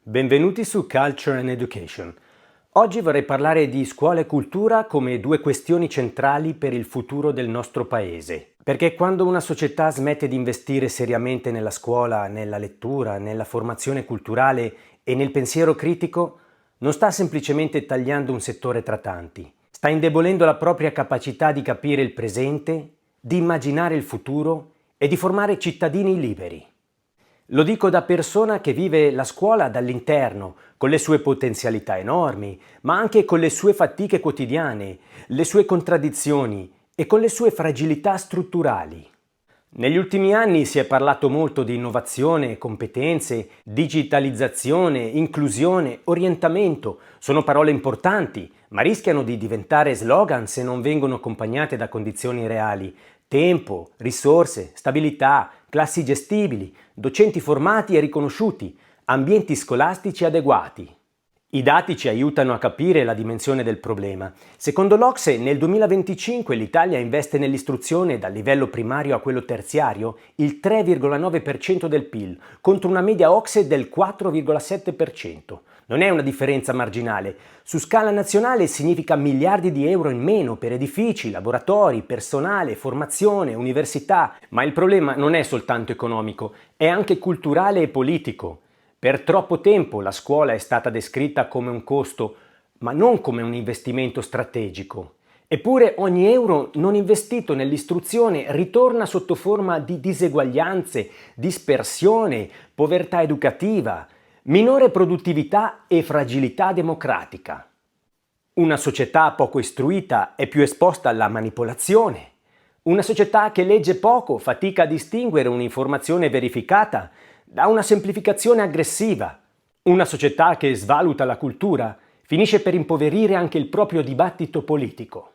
Benvenuti su Culture and Education. Oggi vorrei parlare di scuola e cultura come due questioni centrali per il futuro del nostro paese. Perché quando una società smette di investire seriamente nella scuola, nella lettura, nella formazione culturale e nel pensiero critico, non sta semplicemente tagliando un settore tra tanti. Sta indebolendo la propria capacità di capire il presente, di immaginare il futuro e di formare cittadini liberi. Lo dico da persona che vive la scuola dall'interno, con le sue potenzialità enormi, ma anche con le sue fatiche quotidiane, le sue contraddizioni e con le sue fragilità strutturali. Negli ultimi anni si è parlato molto di innovazione, competenze, digitalizzazione, inclusione, orientamento. Sono parole importanti, ma rischiano di diventare slogan se non vengono accompagnate da condizioni reali. Tempo, risorse, stabilità, classi gestibili, docenti formati e riconosciuti, ambienti scolastici adeguati. I dati ci aiutano a capire la dimensione del problema. Secondo l'OCSE, nel 2025 l'Italia investe nell'istruzione dal livello primario a quello terziario il 3,9% del PIL, contro una media OCSE del 4,7%. Non è una differenza marginale. Su scala nazionale significa miliardi di euro in meno per edifici, laboratori, personale, formazione, università. Ma il problema non è soltanto economico, è anche culturale e politico. Per troppo tempo la scuola è stata descritta come un costo, ma non come un investimento strategico. Eppure ogni euro non investito nell'istruzione ritorna sotto forma di diseguaglianze, dispersione, povertà educativa, minore produttività e fragilità democratica. Una società poco istruita è più esposta alla manipolazione. Una società che legge poco fatica a distinguere un'informazione verificata da una semplificazione aggressiva. Una società che svaluta la cultura finisce per impoverire anche il proprio dibattito politico.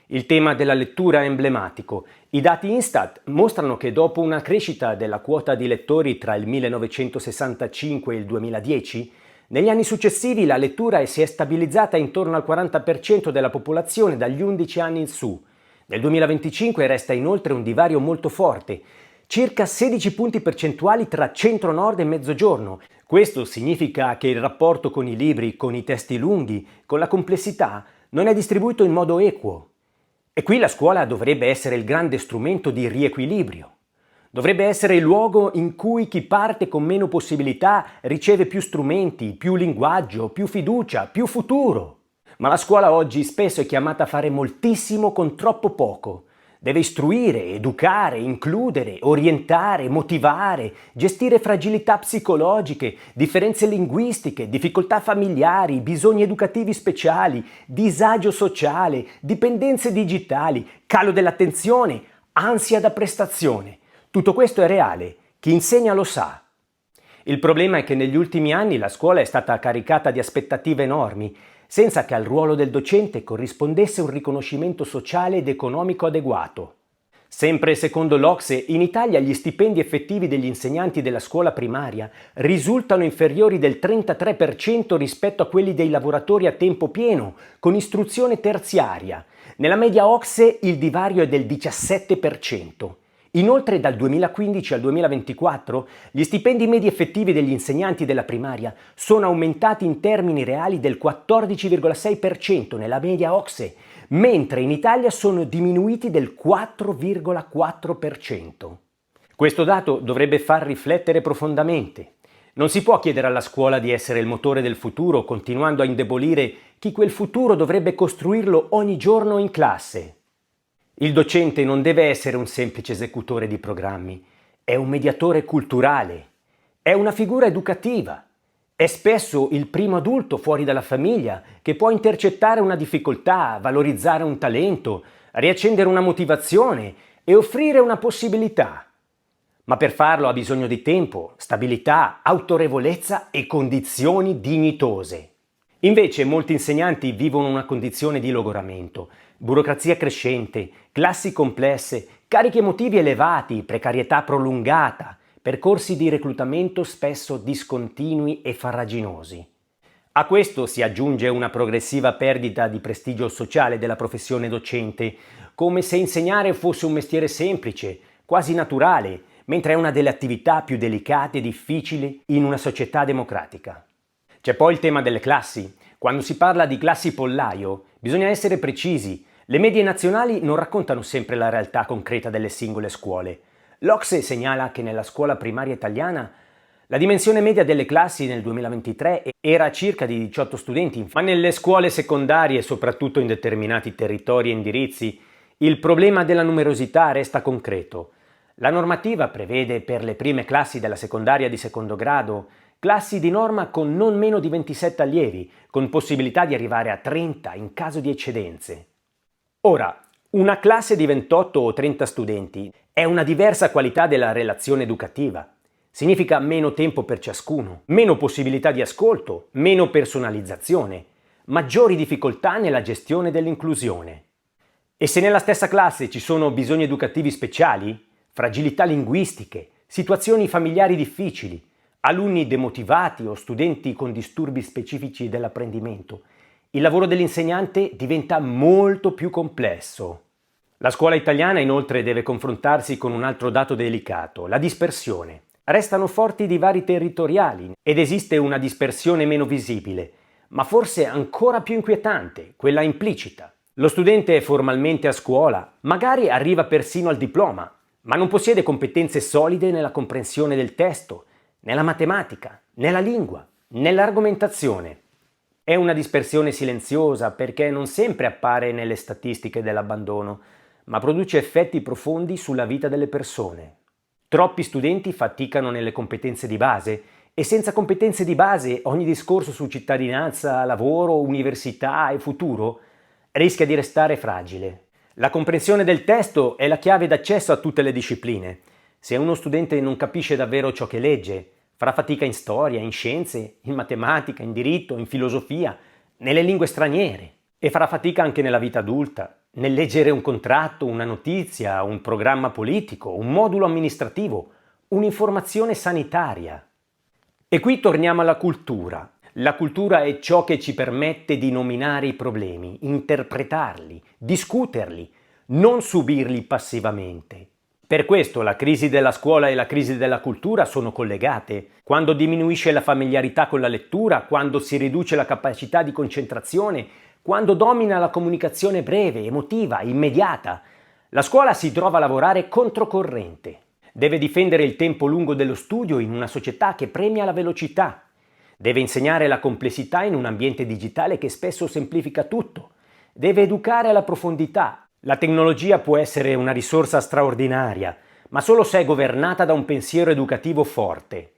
Il tema della lettura è emblematico. I dati Instat mostrano che dopo una crescita della quota di lettori tra il 1965 e il 2010, negli anni successivi la lettura si è stabilizzata intorno al 40% della popolazione dagli 11 anni in su. Nel 2025 resta inoltre un divario molto forte, circa 16 punti percentuali tra centro-nord e mezzogiorno. Questo significa che il rapporto con i libri, con i testi lunghi, con la complessità, non è distribuito in modo equo. E qui la scuola dovrebbe essere il grande strumento di riequilibrio. Dovrebbe essere il luogo in cui chi parte con meno possibilità riceve più strumenti, più linguaggio, più fiducia, più futuro. Ma la scuola oggi spesso è chiamata a fare moltissimo con troppo poco. Deve istruire, educare, includere, orientare, motivare, gestire fragilità psicologiche, differenze linguistiche, difficoltà familiari, bisogni educativi speciali, disagio sociale, dipendenze digitali, calo dell'attenzione, ansia da prestazione. Tutto questo è reale, chi insegna lo sa. Il problema è che negli ultimi anni la scuola è stata caricata di aspettative enormi, senza che al ruolo del docente corrispondesse un riconoscimento sociale ed economico adeguato. Sempre secondo l'OCSE, in Italia gli stipendi effettivi degli insegnanti della scuola primaria risultano inferiori del 33% rispetto a quelli dei lavoratori a tempo pieno, con istruzione terziaria. Nella media OCSE il divario è del 17%. Inoltre dal 2015 al 2024 gli stipendi medi effettivi degli insegnanti della primaria sono aumentati in termini reali del 14,6% nella media OCSE, mentre in Italia sono diminuiti del 4,4%. Questo dato dovrebbe far riflettere profondamente. Non si può chiedere alla scuola di essere il motore del futuro continuando a indebolire chi quel futuro dovrebbe costruirlo ogni giorno in classe. Il docente non deve essere un semplice esecutore di programmi, è un mediatore culturale, è una figura educativa, è spesso il primo adulto fuori dalla famiglia che può intercettare una difficoltà, valorizzare un talento, riaccendere una motivazione e offrire una possibilità. Ma per farlo ha bisogno di tempo, stabilità, autorevolezza e condizioni dignitose. Invece molti insegnanti vivono una condizione di logoramento, burocrazia crescente, classi complesse, carichi emotivi elevati, precarietà prolungata, percorsi di reclutamento spesso discontinui e farraginosi. A questo si aggiunge una progressiva perdita di prestigio sociale della professione docente, come se insegnare fosse un mestiere semplice, quasi naturale, mentre è una delle attività più delicate e difficili in una società democratica. C'è poi il tema delle classi. Quando si parla di classi pollaio, bisogna essere precisi. Le medie nazionali non raccontano sempre la realtà concreta delle singole scuole. L'OCSE segnala che nella scuola primaria italiana la dimensione media delle classi nel 2023 era circa di 18 studenti, ma nelle scuole secondarie, soprattutto in determinati territori e indirizzi, il problema della numerosità resta concreto. La normativa prevede per le prime classi della secondaria di secondo grado classi di norma con non meno di 27 allievi, con possibilità di arrivare a 30 in caso di eccedenze. Ora, una classe di 28 o 30 studenti è una diversa qualità della relazione educativa. Significa meno tempo per ciascuno, meno possibilità di ascolto, meno personalizzazione, maggiori difficoltà nella gestione dell'inclusione. E se nella stessa classe ci sono bisogni educativi speciali, fragilità linguistiche, situazioni familiari difficili, alunni demotivati o studenti con disturbi specifici dell'apprendimento, il lavoro dell'insegnante diventa molto più complesso. La scuola italiana inoltre deve confrontarsi con un altro dato delicato, la dispersione. Restano forti i divari territoriali ed esiste una dispersione meno visibile, ma forse ancora più inquietante, quella implicita. Lo studente è formalmente a scuola, magari arriva persino al diploma, ma non possiede competenze solide nella comprensione del testo, nella matematica, nella lingua, nell'argomentazione. È una dispersione silenziosa perché non sempre appare nelle statistiche dell'abbandono, ma produce effetti profondi sulla vita delle persone. Troppi studenti faticano nelle competenze di base e senza competenze di base ogni discorso su cittadinanza, lavoro, università e futuro rischia di restare fragile. La comprensione del testo è la chiave d'accesso a tutte le discipline. Se uno studente non capisce davvero ciò che legge, farà fatica in storia, in scienze, in matematica, in diritto, in filosofia, nelle lingue straniere e farà fatica anche nella vita adulta, nel leggere un contratto, una notizia, un programma politico, un modulo amministrativo, un'informazione sanitaria. E qui torniamo alla cultura. La cultura è ciò che ci permette di nominare i problemi, interpretarli, discuterli, non subirli passivamente. Per questo la crisi della scuola e la crisi della cultura sono collegate. Quando diminuisce la familiarità con la lettura, quando si riduce la capacità di concentrazione, quando domina la comunicazione breve, emotiva, immediata, la scuola si trova a lavorare controcorrente. Deve difendere il tempo lungo dello studio in una società che premia la velocità. Deve insegnare la complessità in un ambiente digitale che spesso semplifica tutto. Deve educare alla profondità. La tecnologia può essere una risorsa straordinaria, ma solo se è governata da un pensiero educativo forte.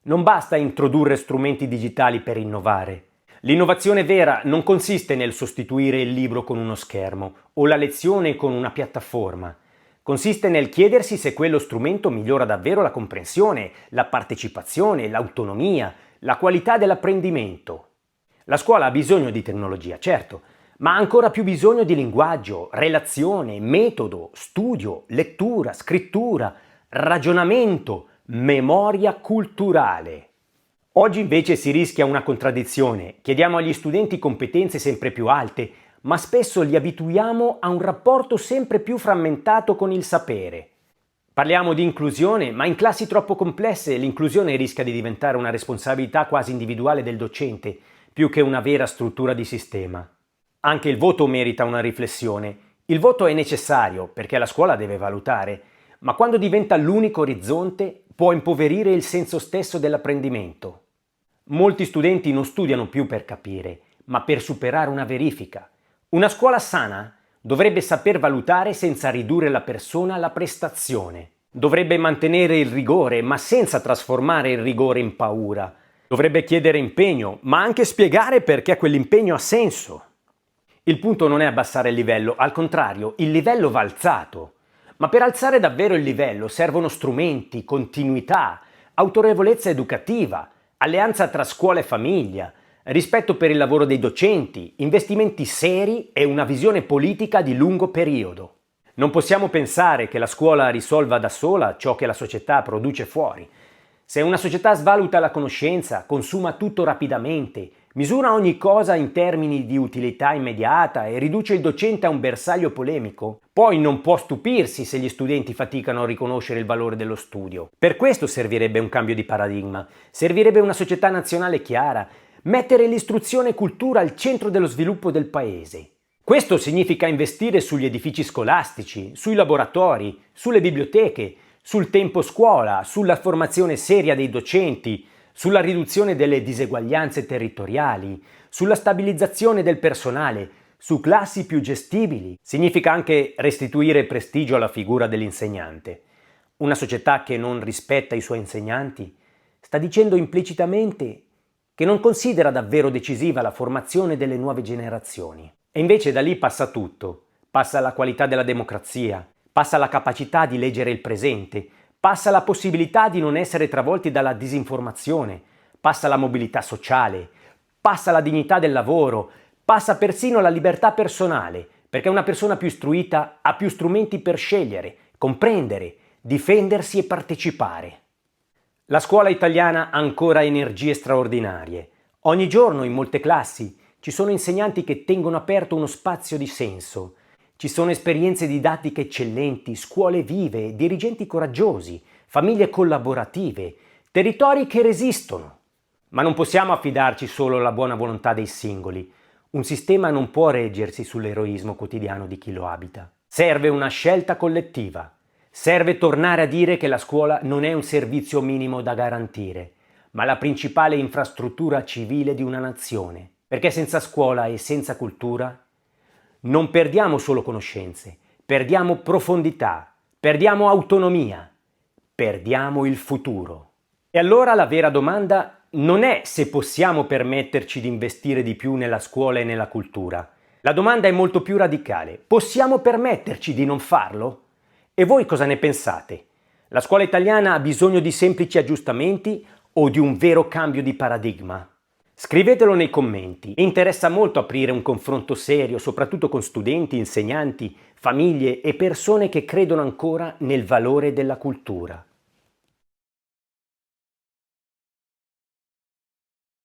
Non basta introdurre strumenti digitali per innovare. L'innovazione vera non consiste nel sostituire il libro con uno schermo o la lezione con una piattaforma. Consiste nel chiedersi se quello strumento migliora davvero la comprensione, la partecipazione, l'autonomia, la qualità dell'apprendimento. La scuola ha bisogno di tecnologia, certo, ma ha ancora più bisogno di linguaggio, relazione, metodo, studio, lettura, scrittura, ragionamento, memoria culturale. Oggi invece si rischia una contraddizione. Chiediamo agli studenti competenze sempre più alte, ma spesso li abituiamo a un rapporto sempre più frammentato con il sapere. Parliamo di inclusione, ma in classi troppo complesse l'inclusione rischia di diventare una responsabilità quasi individuale del docente, più che una vera struttura di sistema. Anche il voto merita una riflessione. Il voto è necessario perché la scuola deve valutare, ma quando diventa l'unico orizzonte può impoverire il senso stesso dell'apprendimento. Molti studenti non studiano più per capire, ma per superare una verifica. Una scuola sana dovrebbe saper valutare senza ridurre la persona alla prestazione. Dovrebbe mantenere il rigore, ma senza trasformare il rigore in paura. Dovrebbe chiedere impegno, ma anche spiegare perché quell'impegno ha senso. Il punto non è abbassare il livello, al contrario, il livello va alzato. Ma per alzare davvero il livello servono strumenti, continuità, autorevolezza educativa, alleanza tra scuola e famiglia, rispetto per il lavoro dei docenti, investimenti seri e una visione politica di lungo periodo. Non possiamo pensare che la scuola risolva da sola ciò che la società produce fuori. Se una società svaluta la conoscenza, consuma tutto rapidamente, misura ogni cosa in termini di utilità immediata e riduce il docente a un bersaglio polemico, poi non può stupirsi se gli studenti faticano a riconoscere il valore dello studio. Per questo servirebbe un cambio di paradigma, servirebbe una società nazionale chiara, mettere l'istruzione e cultura al centro dello sviluppo del paese. Questo significa investire sugli edifici scolastici, sui laboratori, sulle biblioteche, sul tempo scuola, sulla formazione seria dei docenti, sulla riduzione delle diseguaglianze territoriali, sulla stabilizzazione del personale, su classi più gestibili. Significa anche restituire prestigio alla figura dell'insegnante. Una società che non rispetta i suoi insegnanti sta dicendo implicitamente che non considera davvero decisiva la formazione delle nuove generazioni. E invece da lì passa tutto. Passa la qualità della democrazia, passa la capacità di leggere il presente, passa la possibilità di non essere travolti dalla disinformazione, passa la mobilità sociale, passa la dignità del lavoro, passa persino la libertà personale, perché una persona più istruita ha più strumenti per scegliere, comprendere, difendersi e partecipare. La scuola italiana ha ancora energie straordinarie. Ogni giorno in molte classi ci sono insegnanti che tengono aperto uno spazio di senso. Ci sono esperienze didattiche eccellenti, scuole vive, dirigenti coraggiosi, famiglie collaborative, territori che resistono. Ma non possiamo affidarci solo alla buona volontà dei singoli. Un sistema non può reggersi sull'eroismo quotidiano di chi lo abita. Serve una scelta collettiva. Serve tornare a dire che la scuola non è un servizio minimo da garantire, ma la principale infrastruttura civile di una nazione. Perché senza scuola e senza cultura non perdiamo solo conoscenze, perdiamo profondità, perdiamo autonomia, perdiamo il futuro. E allora la vera domanda non è se possiamo permetterci di investire di più nella scuola e nella cultura. La domanda è molto più radicale. Possiamo permetterci di non farlo? E voi cosa ne pensate? La scuola italiana ha bisogno di semplici aggiustamenti o di un vero cambio di paradigma? Scrivetelo nei commenti. Mi interessa molto aprire un confronto serio, soprattutto con studenti, insegnanti, famiglie e persone che credono ancora nel valore della cultura.